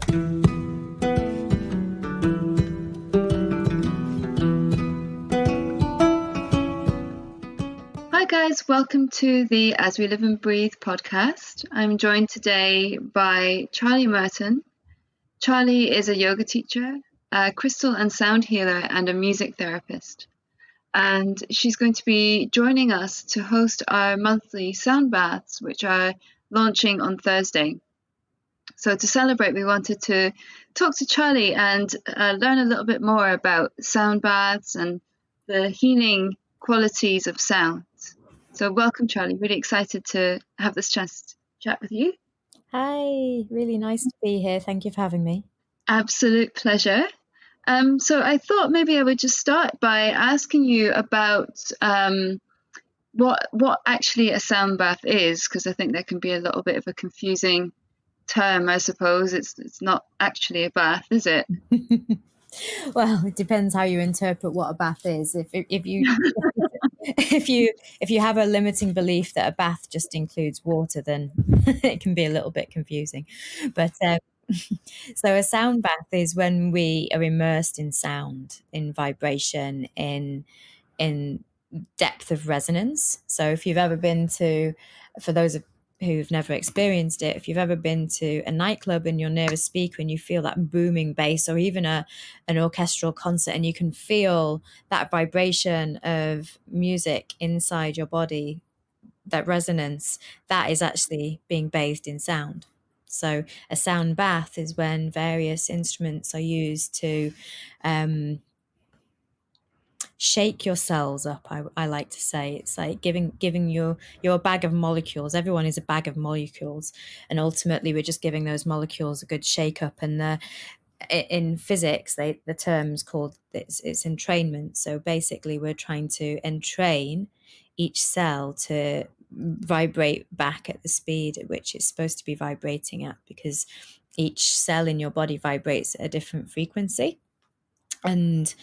Hi guys, welcome to the As We Live and Breathe podcast. I'm joined today by Charlie Merton. Charlie is a yoga teacher, a crystal and sound healer, and a music therapist. And she's going to be joining us to host our monthly sound baths, which are launching on Thursday. So to celebrate, we wanted to talk to Charlie and learn a little bit more about sound baths and the healing qualities of sound. So welcome, Charlie. Really excited to have this chance to chat with you. Hi, really nice to be here. Thank you for having me. Absolute pleasure. So I thought maybe I would just start by asking you about what actually a sound bath is, because I think there can be a little bit of a confusing term, I suppose. It's not actually a bath, is it? Well, it depends how you interpret what a bath is. If you have a limiting belief that a bath just includes water, then it can be a little bit confusing. But so a sound bath is when we are immersed in sound, in vibration, in depth of resonance. So if you've ever been to, for those who've never experienced it, if you've ever been to a nightclub and you're near a speaker and you feel that booming bass, or even an orchestral concert, and you can feel that vibration of music inside your body, that resonance, that is actually being bathed in sound. So a sound bath is when various instruments are used to shake your cells up. I like to say it's like giving your a bag of molecules. Everyone is a bag of molecules, and ultimately we're just giving those molecules a good shake up. And in physics, the term's called it's entrainment. So basically we're trying to entrain each cell to vibrate back at the speed at which it's supposed to be vibrating at, because each cell in your body vibrates at a different frequency. And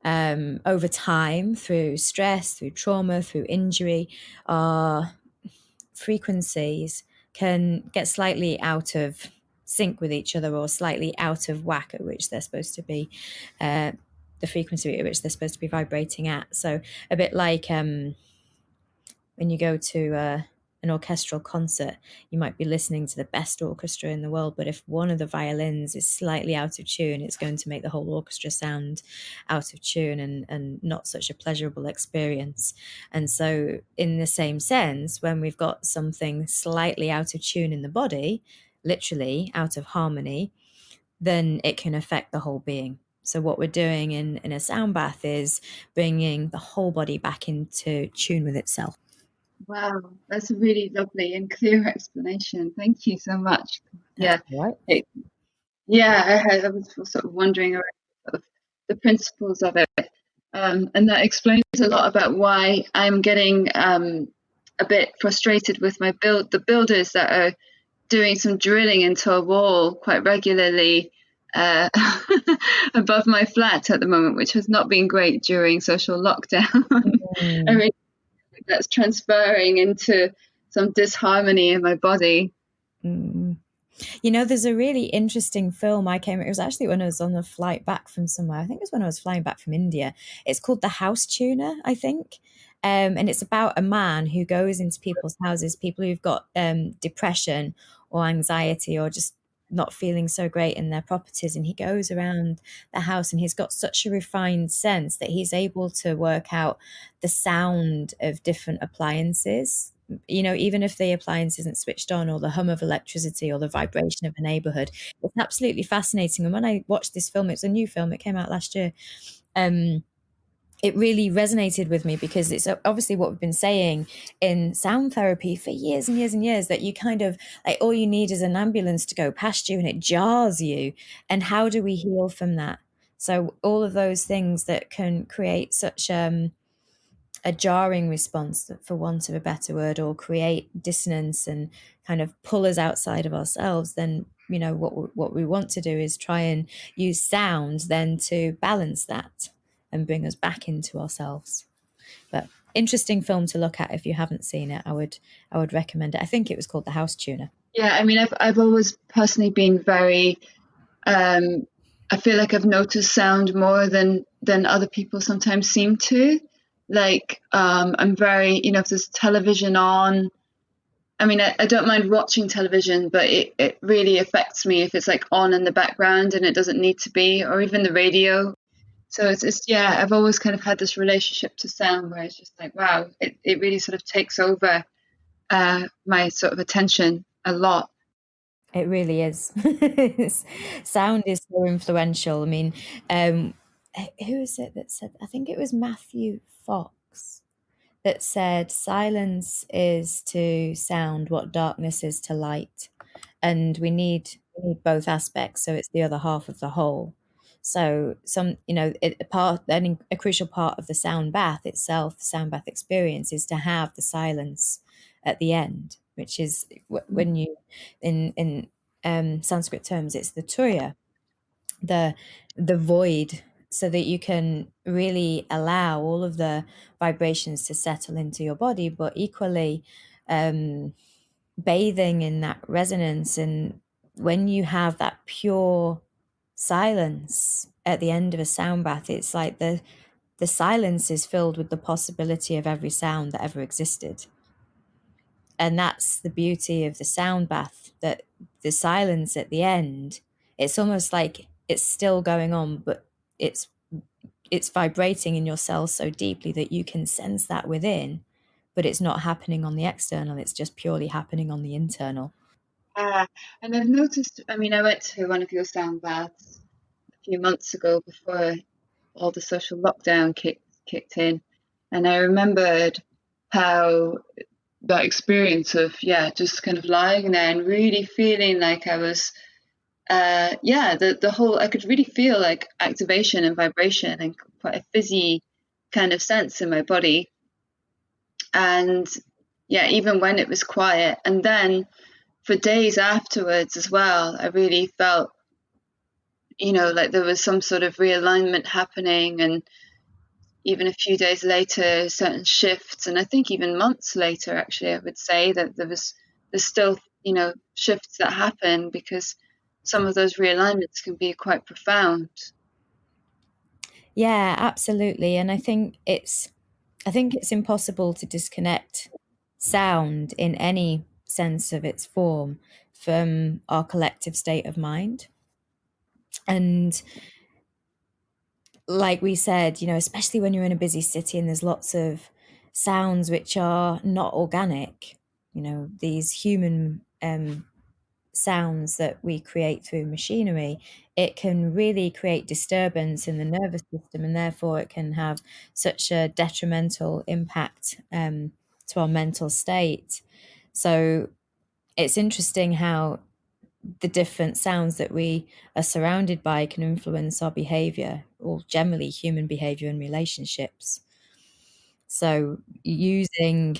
over time, through stress, through trauma, through injury, our frequencies can get slightly out of sync with each other, or slightly out of whack at which they're supposed to be, the frequency at which they're supposed to be vibrating at. So a bit like when you go to an orchestral concert, you might be listening to the best orchestra in the world, but if one of the violins is slightly out of tune, it's going to make the whole orchestra sound out of tune and not such a pleasurable experience. And so in the same sense, when we've got something slightly out of tune in the body, literally out of harmony, then it can affect the whole being. So what we're doing in a sound bath is bringing the whole body back into tune with itself. Wow, that's a really lovely and clear explanation. Thank you so much. Yeah, right. I was sort of wondering around sort of the principles of it, and that explains a lot about why I'm getting a bit frustrated with the builders that are doing some drilling into a wall quite regularly above my flat at the moment, which has not been great during social lockdown. I really think that's transferring into some disharmony in my body. You know, there's a really interesting film it was actually when I was on a flight back from somewhere. I think it was when I was flying back from India. It's called The House Tuner, I think. And it's about a man who goes into people's houses, people who've got depression or anxiety or just not feeling so great in their properties. And he goes around the house and he's got such a refined sense that he's able to work out the sound of different appliances. You know, even if the appliance isn't switched on, or the hum of electricity, or the vibration of a neighborhood, it's absolutely fascinating. And when I watched this film, it's a new film, it came out last year, it really resonated with me, because it's obviously what we've been saying in sound therapy for years and years and years, that you kind of like, all you need is an ambulance to go past you and it jars you. And how do we heal from that? So all of those things that can create such a jarring response, for want of a better word, or create dissonance and kind of pull us outside of ourselves, then, you know, what we want to do is try and use sound then to balance that and bring us back into ourselves. But interesting film to look at. If you haven't seen it, I would recommend it. I think it was called The House Tuner. Yeah, I mean, I've always personally been very Um, I feel like I've noticed sound more than other people sometimes seem to. Like I'm very, if there's television on, I mean, I don't mind watching television, but it really affects me if it's like on in the background and it doesn't need to be, or even the radio. So it's yeah, I've always kind of had this relationship to sound where it's just like, wow, it really sort of takes over my sort of attention a lot. It really is. Sound is so influential. I mean, um, who is it that said? I think it was Matthew Fox that said, "Silence is to sound what darkness is to light," and we need both aspects. So it's the other half of the whole. So a crucial part of the sound bath itself, the sound bath experience, is to have the silence at the end, which is when you in Sanskrit terms, it's the Turiya, the void, so that you can really allow all of the vibrations to settle into your body, but equally um, bathing in that resonance. And when you have that pure silence at the end of a sound bath, it's like the silence is filled with the possibility of every sound that ever existed. And that's the beauty of the sound bath, that the silence at the end, it's almost like it's still going on, but it's it's vibrating in your cells so deeply that you can sense that within, but it's not happening on the external, it's just purely happening on the internal. And I've noticed, I mean, I went to one of your sound baths a few months ago before all the social lockdown kicked in, and I remembered how that experience of just kind of lying there and really feeling like I was the whole, I could really feel like activation and vibration and quite a fizzy kind of sense in my body. And yeah, even when it was quiet, and then for days afterwards as well, I really felt, like there was some sort of realignment happening. And even a few days later, certain shifts, and I think even months later, actually, I would say that there's still, shifts that happen, because some of those realignments can be quite profound. Yeah, absolutely. And I think it's impossible to disconnect sound in any sense of its form from our collective state of mind. And like we said, especially when you're in a busy city and there's lots of sounds which are not organic, these human sounds that we create through machinery, it can really create disturbance in the nervous system, and therefore it can have such a detrimental impact to our mental state. So it's interesting how the different sounds that we are surrounded by can influence our behavior, or generally human behavior and relationships. So using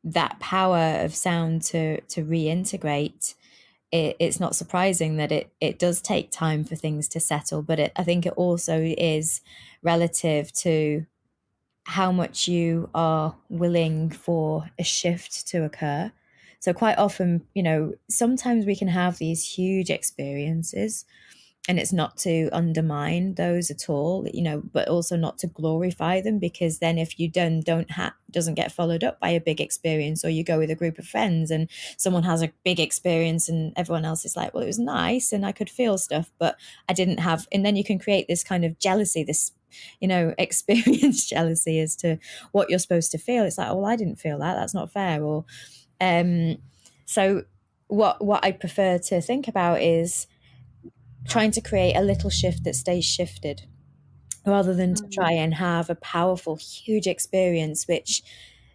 that power of sound to reintegrate, it's not surprising that it does take time for things to settle, but I think it also is relative to how much you are willing for a shift to occur. So quite often, sometimes we can have these huge experiences, and it's not to undermine those at all, but also not to glorify them, because then if you doesn't get followed up by a big experience, or you go with a group of friends and someone has a big experience and everyone else is like, well, it was nice and I could feel stuff, but I didn't have, and then you can create this kind of jealousy, this experience jealousy as to what you're supposed to feel. It's like, oh, well, I didn't feel that, that's not fair. Or so what I prefer to think about is trying to create a little shift that stays shifted, rather than to try and have a powerful, huge experience, which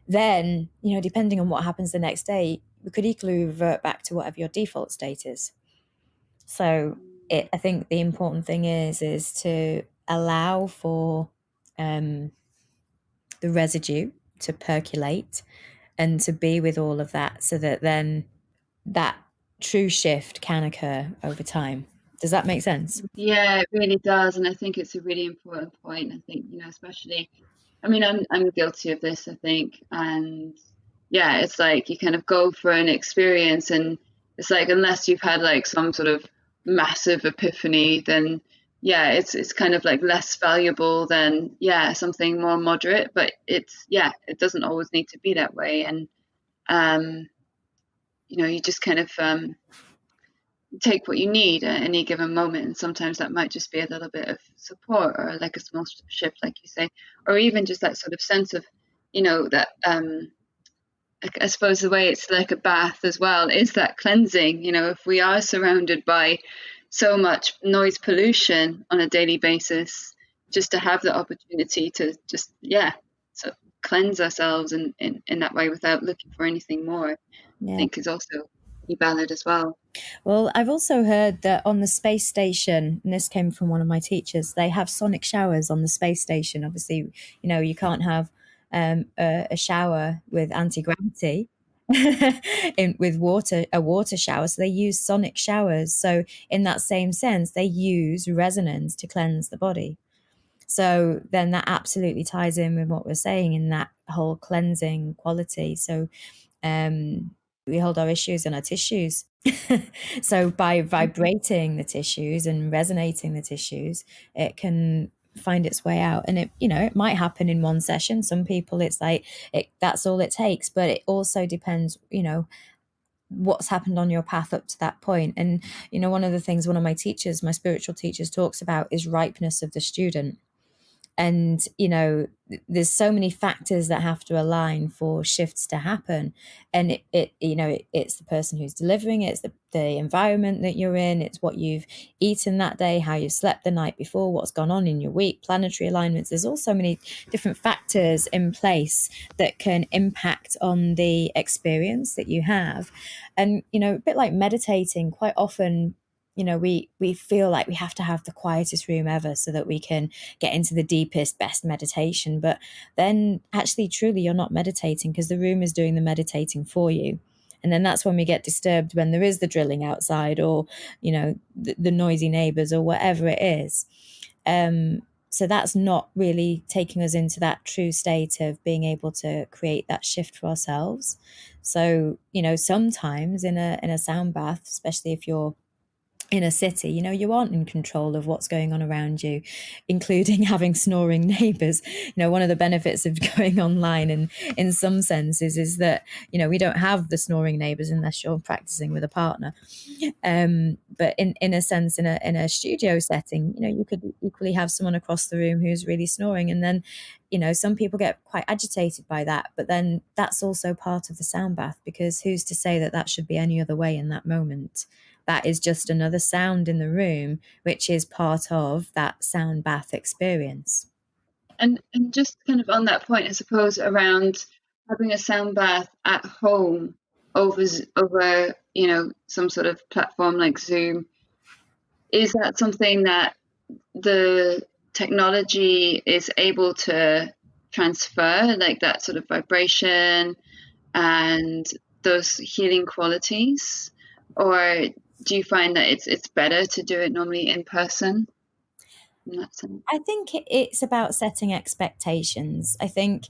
then, depending on what happens the next day, we could equally revert back to whatever your default state is. So I think the important thing is to allow for the residue to percolate and to be with all of that, so that then that true shift can occur over time. Does that make sense? Yeah, it really does, and I think it's a really important point. I think, especially, I mean, I'm guilty of this, I think, and yeah, it's like you kind of go for an experience, and it's like unless you've had like some sort of massive epiphany, then yeah, it's kind of like less valuable than something more moderate. But it doesn't always need to be that way. And you just kind of take what you need at any given moment, and sometimes that might just be a little bit of support, or like a small shift, like you say, or even just that sort of sense of that I suppose the way it's like a bath as well is that cleansing. If we are surrounded by so much noise pollution on a daily basis, just to have the opportunity to just so cleanse ourselves in that way without looking for anything more, I think is also valid as well. Well, I've also heard that on the space station, and this came from one of my teachers, they have sonic showers on the space station. Obviously, you can't have a shower with anti-gravity with a water shower. So they use sonic showers. So in that same sense, they use resonance to cleanse the body. So then that absolutely ties in with what we're saying in that whole cleansing quality. So we hold our issues in our tissues. So by vibrating the tissues and resonating the tissues, it can find its way out. And it might happen in one session. Some people, it's like that's all it takes. But it also depends, what's happened on your path up to that point. And one of the things one of my teachers, my spiritual teachers, talks about is ripeness of the student. And there's so many factors that have to align for shifts to happen. And it's the person who's delivering it, it's the environment that you're in, it's what you've eaten that day, how you slept the night before, what's gone on in your week, planetary alignments. There's all so many different factors in place that can impact on the experience that you have. And a bit like meditating, quite often we feel like we have to have the quietest room ever so that we can get into the deepest, best meditation. But then actually, truly, you're not meditating, because the room is doing the meditating for you. And then that's when we get disturbed, when there is the drilling outside, or, the noisy neighbors, or whatever it is. So that's not really taking us into that true state of being able to create that shift for ourselves. So, sometimes in a sound bath, especially if you're in a city, you aren't in control of what's going on around you, including having snoring neighbors. One of the benefits of going online, and in some senses, is that we don't have the snoring neighbors unless you're practicing with a partner. But in a sense, in a studio setting, you could equally have someone across the room who's really snoring, and then some people get quite agitated by that. But then that's also part of the sound bath, because who's to say that that should be any other way in that moment? That is just another sound in the room, which is part of that sound bath experience. And just kind of on that point, I suppose, around having a sound bath at home over some sort of platform like Zoom, is that something that the technology is able to transfer, like that sort of vibration and those healing qualities? Or do you find that it's better to do it normally in person in that sense? I think it's about setting expectations. I think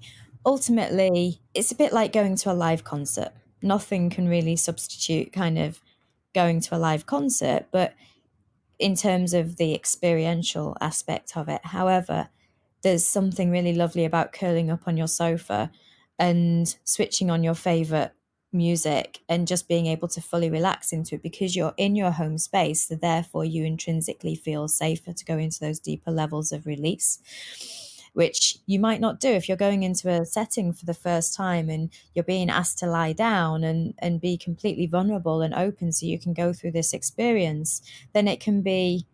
ultimately it's a bit like going to a live concert. Nothing can really substitute kind of going to a live concert, but in terms of the experiential aspect of it. However, there's something really lovely about curling up on your sofa and switching on your favorite music and just being able to fully relax into it, because you're in your home space. So therefore you intrinsically feel safer to go into those deeper levels of release, which you might not do if you're going into a setting for the first time and you're being asked to lie down and be completely vulnerable and open so you can go through this experience. Then that can be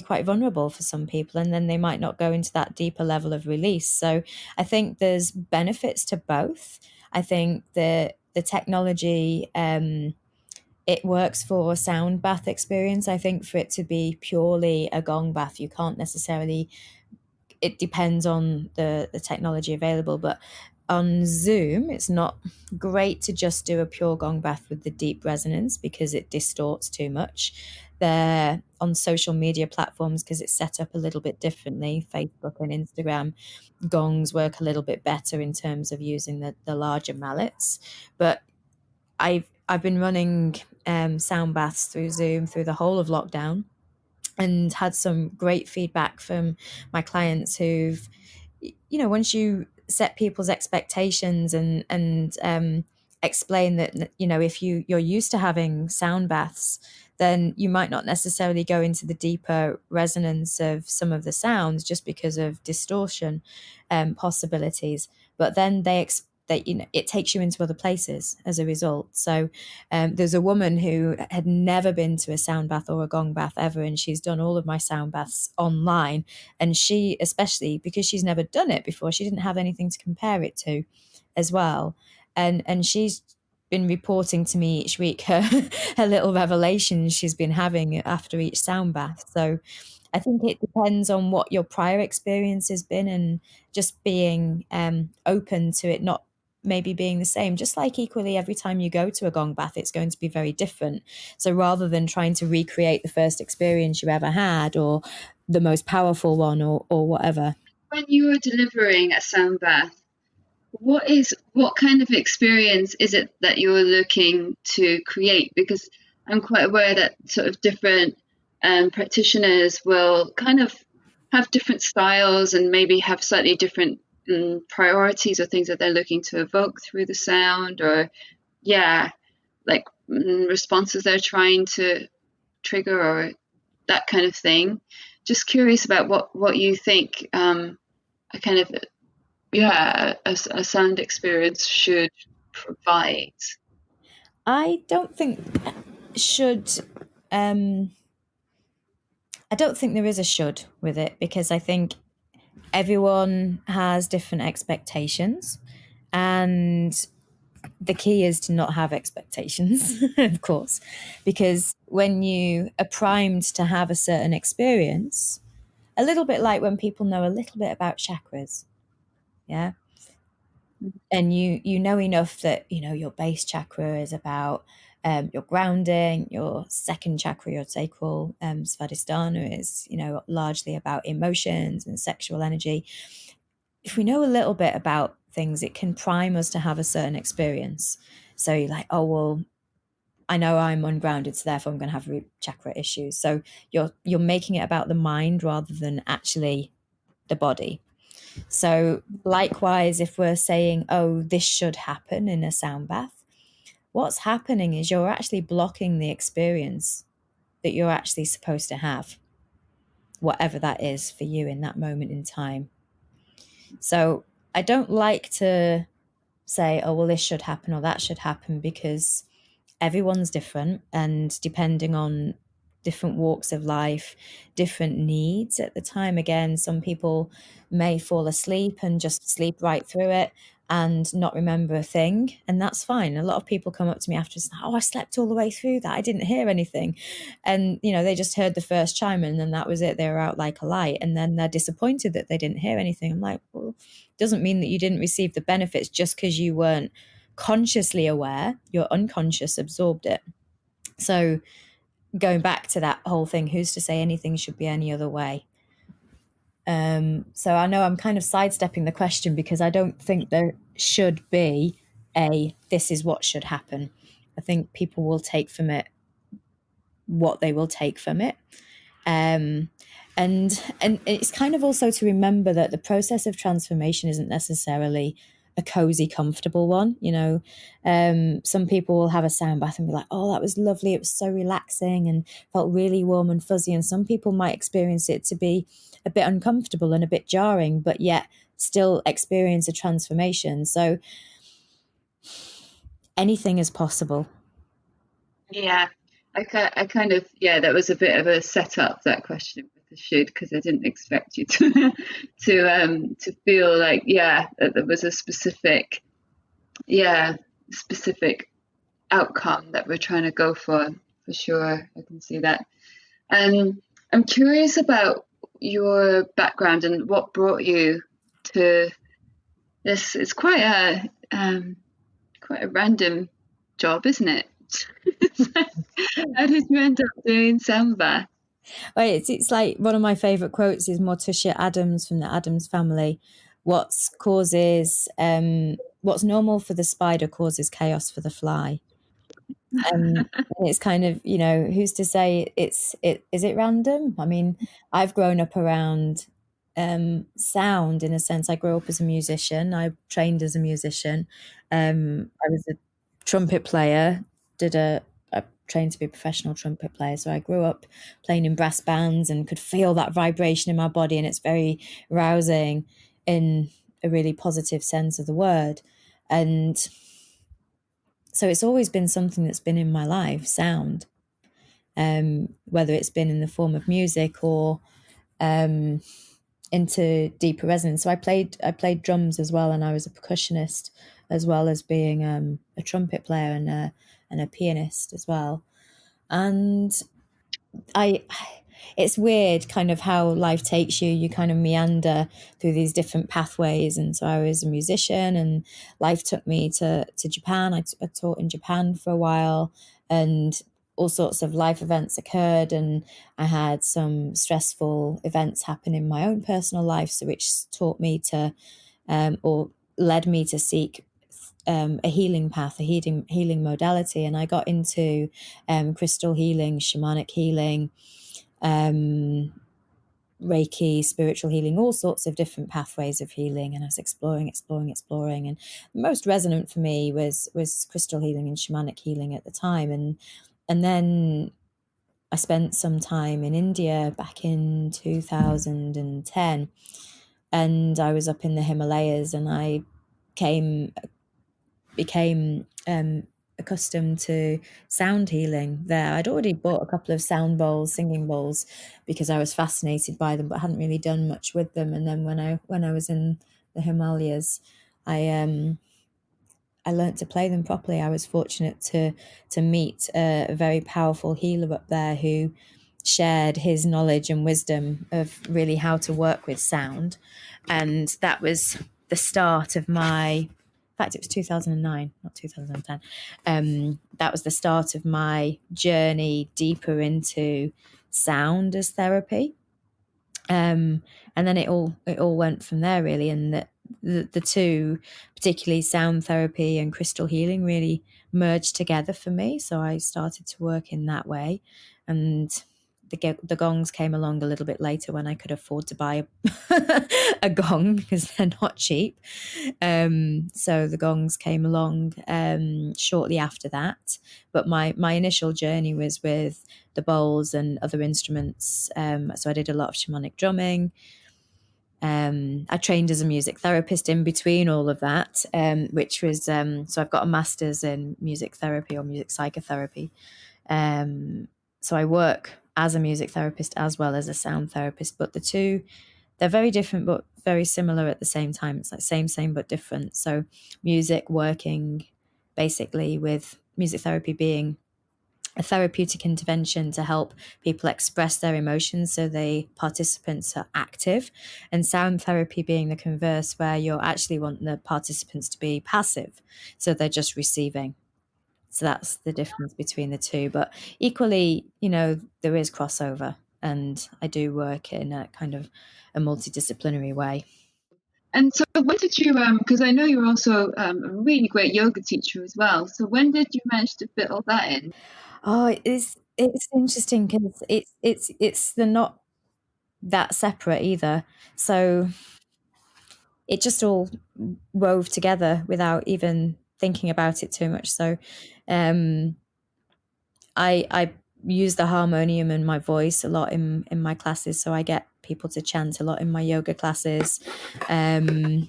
quite vulnerable for some people, and then they might not go into that deeper level of release. So I think there's benefits to both. I think the technology, it works for a sound bath experience. I think for it to be purely a gong bath, you can't necessarily, it depends on the technology available. But on Zoom, it's not great to just do a pure gong bath with the deep resonance, because it distorts too much. They're on social media platforms, because it's set up a little bit differently. Facebook and Instagram, gongs work a little bit better in terms of using the larger mallets. But I've been running sound baths through Zoom through the whole of lockdown, and had some great feedback from my clients who've, once you set people's expectations and explain that, if you're used to having sound baths, then you might not necessarily go into the deeper resonance of some of the sounds just because of distortion possibilities. But then that it takes you into other places as a result. So there's a woman who had never been to a sound bath or a gong bath ever, and she's done all of my sound baths online. And she, especially because she's never done it before, she didn't have anything to compare it to as well. And she's been reporting to me each week her little revelations she's been having after each sound bath. So I think it depends on what your prior experience has been, and just being open to it not maybe being the same. Just like equally every time you go to a gong bath, it's going to be very different. So rather than trying to recreate the first experience you ever had or the most powerful one or whatever. When you are delivering a sound bath, what kind of experience is it that you're looking to create? Because I'm quite aware that sort of different practitioners will kind of have different styles and maybe have slightly different priorities or things that they're looking to evoke through the sound, or like responses they're trying to trigger, or that kind of thing. Just curious about what you think a sound experience should provide. I don't think should. I don't think there is a should with it, because I think everyone has different expectations, and the key is to not have expectations, of course, because when you are primed to have a certain experience, a little bit like when people know a little bit about chakras, yeah, and you know enough that your base chakra is about your grounding, your second chakra, your sacral svadhisthana, is largely about emotions and sexual energy. If we know a little bit about things, it can prime us to have a certain experience. So you're like, oh well, I know I'm ungrounded, so therefore I'm going to have root chakra issues. So you're making it about the mind rather than actually the body. So likewise, if we're saying, oh, this should happen in a sound bath, what's happening is you're actually blocking the experience that you're actually supposed to have, whatever that is for you in that moment in time. So I don't like to say, oh, well, this should happen or that should happen, because everyone's different, and depending on different walks of life, different needs at the time. Again, some people may fall asleep and just sleep right through it and not remember a thing, and that's fine. A lot of people come up to me after and say, oh, I slept all the way through that, I didn't hear anything. And they just heard the first chime and then that was it, they were out like a light, and then they're disappointed that they didn't hear anything. I'm like, well, it doesn't mean that you didn't receive the benefits just because you weren't consciously aware. Your unconscious absorbed it. So going back to that whole thing, who's to say anything should be any other way? So I know I'm kind of sidestepping the question, because I don't think there should be this is what should happen. I think people will take from it what they will take from it. And it's kind of also to remember that the process of transformation isn't necessarily a cozy, comfortable one. Some people will have a sound bath and be like, oh, that was lovely, it was so relaxing and felt really warm and fuzzy. And some people might experience it to be a bit uncomfortable and a bit jarring, but yet still experience a transformation. So anything is possible. Yeah, I kind of, that was a bit of a setup, that question with the should, because I didn't expect you to to feel like that there was a specific outcome that we're trying to go for sure. I can see that. I'm curious about your background and what brought you to this. It's quite a random job, isn't it? How did you end up doing sound bath? Well, it's like one of my favorite quotes is Morticia Adams from the Addams Family. What's normal for the spider causes chaos for the fly. And it's kind of, who's to say is it random? I mean, I've grown up around sound in a sense. I grew up as a musician. I trained as a musician. I was a trumpet player, I trained to be a professional trumpet player. So I grew up playing in brass bands and could feel that vibration in my body, and it's very rousing in a really positive sense of the word. And so it's always been something that's been in my life, sound, whether it's been in the form of music or um, into deeper resonance. So I played drums as well, and I was a percussionist as well as being a trumpet player and a pianist as well. And I it's weird kind of how life takes you. You kind of meander through these different pathways. And so I was a musician, and life took me to Japan. I taught in Japan for a while, and all sorts of life events occurred, and I had some stressful events happen in my own personal life, so which taught me to or led me to seek a healing path, a healing modality. And I got into crystal healing, shamanic healing, um, Reiki, spiritual healing, all sorts of different pathways of healing. And I was exploring. And the most resonant for me was crystal healing and shamanic healing at the time. And then I spent some time in India back in 2010, and I was up in the Himalayas, and I became accustomed to sound healing there. I'd already bought a couple of sound bowls, singing bowls, because I was fascinated by them, but hadn't really done much with them. And then when I was in the Himalayas, I I learnt to play them properly. I was fortunate to meet a very powerful healer up there who shared his knowledge and wisdom of really how to work with sound. And that was the start of my, in fact, it was 2009, not 2010. That was the start of my journey deeper into sound as therapy. And then it all went from there, really. And the two, particularly sound therapy and crystal healing, really merged together for me. So I started to work in that way, and the gongs came along a little bit later when I could afford to buy a gong, because they're not cheap. So the gongs came along shortly after that. But my initial journey was with the bowls and other instruments. So I did a lot of shamanic drumming. I trained as a music therapist in between all of that, which was so I've got a master's in music therapy or music psychotherapy. So I work as a music therapist as well as a sound therapist, but the two, they're very different but very similar at the same time. It's like same but different. So music, working basically with music therapy being a therapeutic intervention to help people express their emotions so the participants are active, and sound therapy being the converse, where you're actually wanting the participants to be passive, so they're just receiving. So that's the difference between the two. But equally, there is crossover, and I do work in a kind of a multidisciplinary way. And so when did you, because I know you're also a really great yoga teacher as well. So when did you manage to fit all that in? Oh, it's interesting because they're not that separate either. So it just all wove together without even thinking about it too much. So I use the harmonium and my voice a lot in my classes. So I get people to chant a lot in my yoga classes. And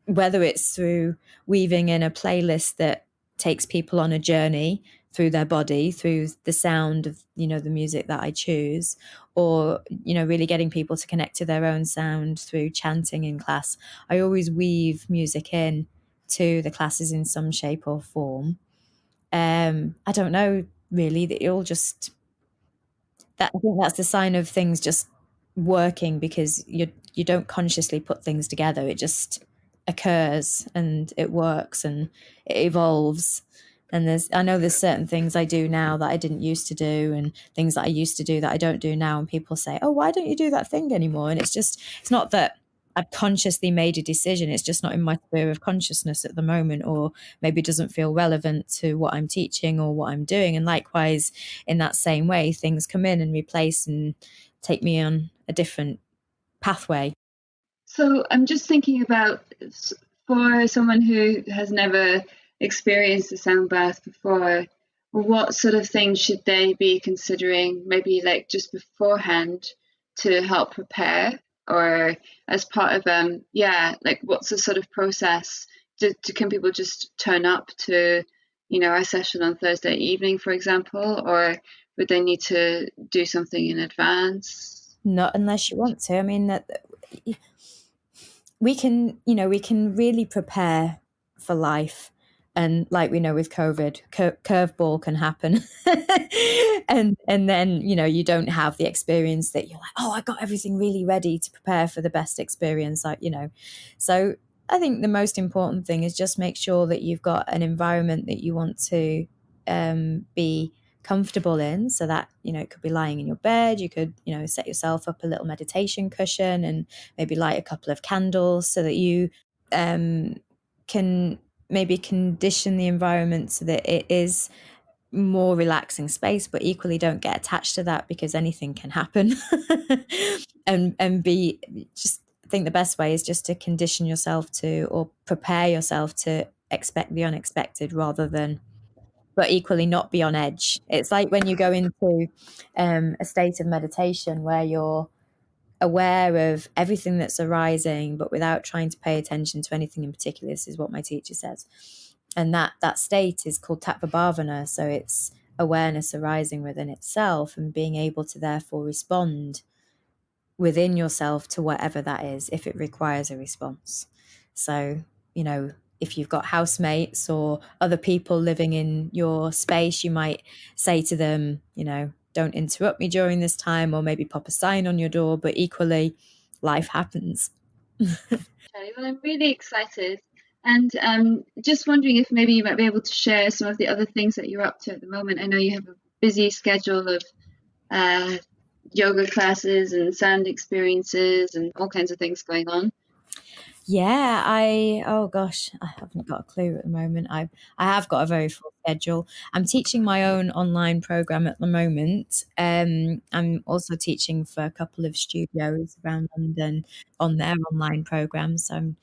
whether it's through weaving in a playlist that takes people on a journey through their body, through the sound of, the music that I choose, or, really getting people to connect to their own sound through chanting in class. I always weave music in to the classes in some shape or form. I don't know really, that it all just, that I think that's the sign of things just working, because you don't consciously put things together. It just occurs and it works and it evolves. And I know there's certain things I do now that I didn't used to do, and things that I used to do that I don't do now. And people say, "Oh, why don't you do that thing anymore?" And it's not that I've consciously made a decision. It's just not in my sphere of consciousness at the moment, or maybe doesn't feel relevant to what I'm teaching or what I'm doing. And likewise, in that same way, things come in and replace and take me on a different pathway. So I'm just thinking about, for someone who has never experienced a sound bath before, what sort of things should they be considering, maybe like just beforehand, to help prepare, or as part of like what's the sort of process? Can people just turn up to, a session on Thursday evening, for example, or would they need to do something in advance? Not unless you want to. I mean, that we can really prepare for life. And like we know with COVID, curveball can happen. and then, you don't have the experience that you're like, oh, I got everything really ready to prepare for the best experience. So I think the most important thing is just make sure that you've got an environment that you want to be comfortable in. So that, it could be lying in your bed. You could, set yourself up a little meditation cushion and maybe light a couple of candles so that you can maybe condition the environment so that it is more relaxing space, but equally don't get attached to that because anything can happen. and be just, I think the best way is just to condition yourself to, or prepare yourself to expect the unexpected rather than, but equally not be on edge. It's like when you go into a state of meditation where you're aware of everything that's arising, but without trying to pay attention to anything in particular. This is what my teacher says. And that state is called tattva bhavana. So it's awareness arising within itself and being able to therefore respond within yourself to whatever that is, if it requires a response. So, if you've got housemates or other people living in your space, you might say to them, don't interrupt me during this time, or maybe pop a sign on your door, but equally life happens. Okay, well, I'm really excited, and just wondering if maybe you might be able to share some of the other things that you're up to at the moment. I know you have a busy schedule of yoga classes and sound experiences and all kinds of things going on. Yeah, oh gosh, I haven't got a clue at the moment. I have got a very full schedule. I'm teaching my own online program at the moment. I'm also teaching for a couple of studios around London on their online programs. So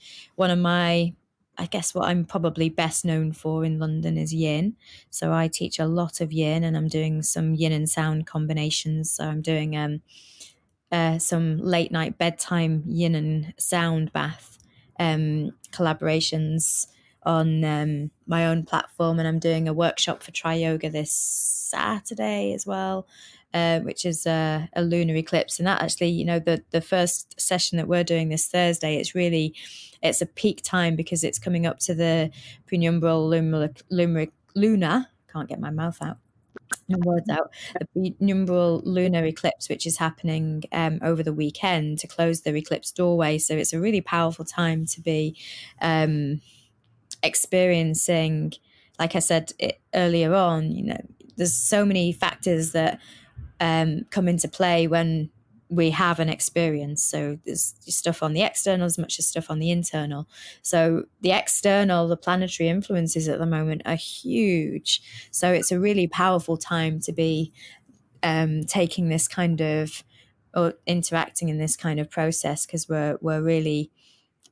I guess what I'm probably best known for in London is yin. So I teach a lot of yin, and I'm doing some yin and sound combinations. So I'm doing some late night bedtime yin and sound bath collaborations on my own platform, and I'm doing a workshop for Tri Yoga this Saturday as well, which is a lunar eclipse. And that actually, the first session that we're doing this Thursday, it's a peak time because it's coming up to the penumbral lunar, can't get my mouth out, no words out, the penumbral lunar eclipse, which is happening over the weekend to close the eclipse doorway. So it's a really powerful time to be experiencing, like I said earlier on, there's so many factors that come into play when we have an experience. So there's stuff on the external as much as stuff on the internal. So the external, the planetary influences at the moment are huge. So it's a really powerful time to be taking this kind of, or interacting in this kind of process, because we're really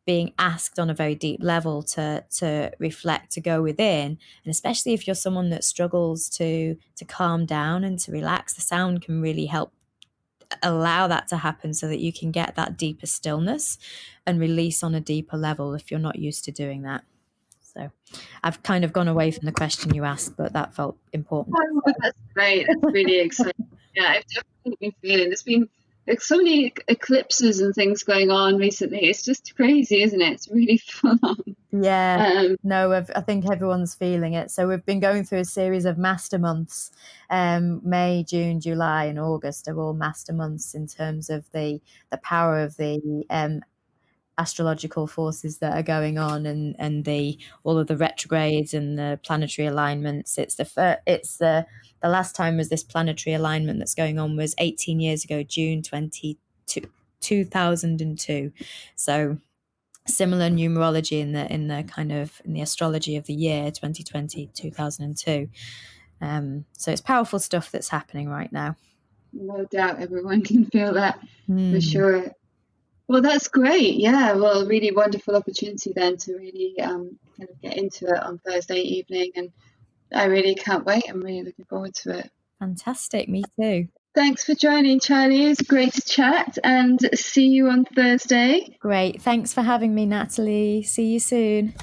being asked on a very deep level to reflect, to go within. And especially if you're someone that struggles to calm down and to relax, the sound can really help allow that to happen so that you can get that deeper stillness and release on a deeper level if you're not used to doing that. So I've kind of gone away from the question you asked, but that felt important. Oh, that's great. It's really exciting. Yeah, I've definitely been feeling there's been like so many eclipses and things going on recently. It's just crazy, isn't it? It's really full on. Yeah, no, I think everyone's feeling it. So we've been going through a series of master months. May, June, July, and August are all master months in terms of the power of the astrological forces that are going on, and all of the retrogrades and the planetary alignments. It's the last time was this planetary alignment that's going on was 18 years ago, June 22, 2002. So similar numerology in the kind of in the astrology of the year 2020, 2002. So it's powerful stuff that's happening right now. No doubt everyone can feel that for Mm. sure. Well, that's great. Yeah, well, really wonderful opportunity then to really kind of get into it on Thursday evening, and I really can't wait. I'm really looking forward to it. Fantastic. Me too. Thanks for joining, Charlie. It was great to chat, and see you on Thursday. Great. Thanks for having me, Natalie. See you soon.